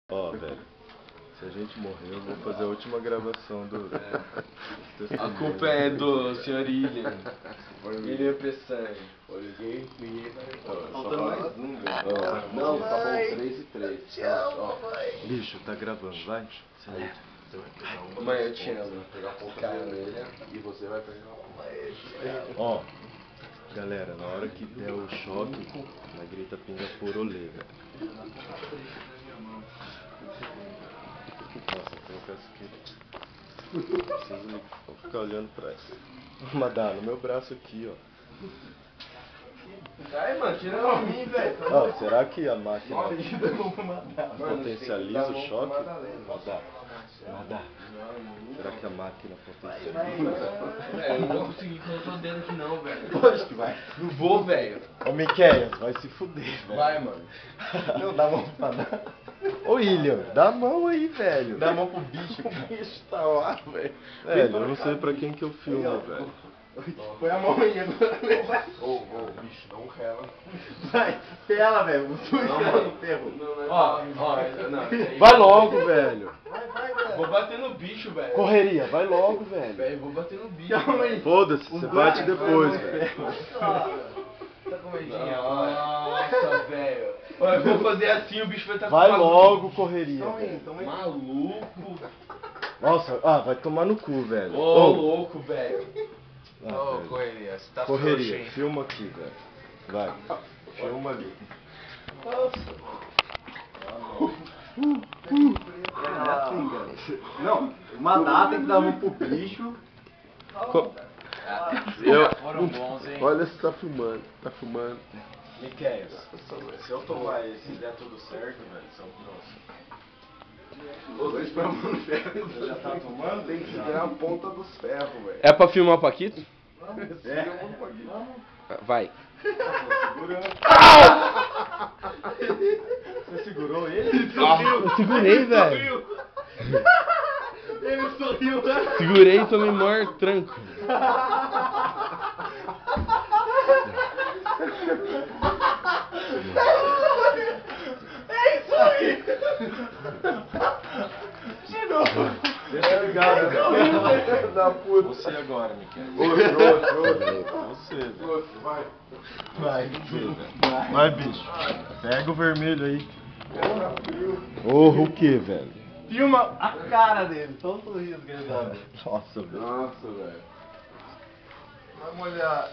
Ó, velho, se a gente morrer, eu vou fazer a última gravação do... A culpa é do Sr. William. William Pressange. Ninguém vai... Falta mais um, velho. Não, tá bom, 3 e 3. Bicho, tá gravando, vai. Aí, você vai pegar uma Mãe, eu das te pontas, amo. pegar a ponta da orelha e você vai pegar a ponta. Ó, galera, na hora que der o choque, na grita pinga por olê, velho. Nossa, eu confesso que preciso ficar olhando pra isso. Madá, no meu braço aqui, ó. Ai, mano, tira pra mim, velho. Ó, será que a máquina Mano, potencializa o choque? Madá. Madá, será que a máquina potencializa? Velho, eu não vou conseguir colocar o dedo aqui não, velho. Lógico que vai. Não vou, velho. Ô, Miqueias, vai se fuder, velho. Vai, mano. Não, dá a mão pra dar. Ô, William, dá a mão aí, velho. Dá a mão pro bicho, O cara. bicho tá lá, velho. Velho, eu não sei pra quem que eu filmo, velho. Põe a mão aí agora. Ô, bicho, não rela. Vai, pela, velho. Não, ferro. Ó, não. Vai logo, velho. Vou bater no bicho, velho. Correria, vai logo, velho. Velho, vou bater no bicho. Calma aí. Foda-se, você bate depois, velho. Tá com medinha. Nossa, velho. Olha, eu vou fazer assim, o bicho vai estar Vai logo, correria. velho. Maluco. Nossa, vai tomar no cu, velho. Ô, louco, velho. Ô, velho. correria, você tá Correria, frouxo, hein? filma aqui, velho. Vai. Filma ali. Não, Madá tem que dar uma pro bicho. Foram bons, hein? Olha se tá filmando. Tá filmando. Miqueias, se eu tomar esse e der tudo certo, velho, são nossa. Dois pra mão no ferro. Você já tá tomando? Tem que segurar a ponta dos ferros, velho. É pra filmar o Paquito? É. Vai. Você segurou ele? Eu segurei, velho. Ele sorriu, né? Segurei e tomei maior tranco. É isso aí! Deixa ligado, velho. Da puta. Você agora, Miquel. Outro. Você, velho. Outro, vai. Vai, velho. Vai, bicho. Pega o vermelho aí. Tá frio. Porra, o que, velho? Filma a cara dele, só um sorriso que ele dá. Nossa, velho. Nossa, velho. Vamos olhar.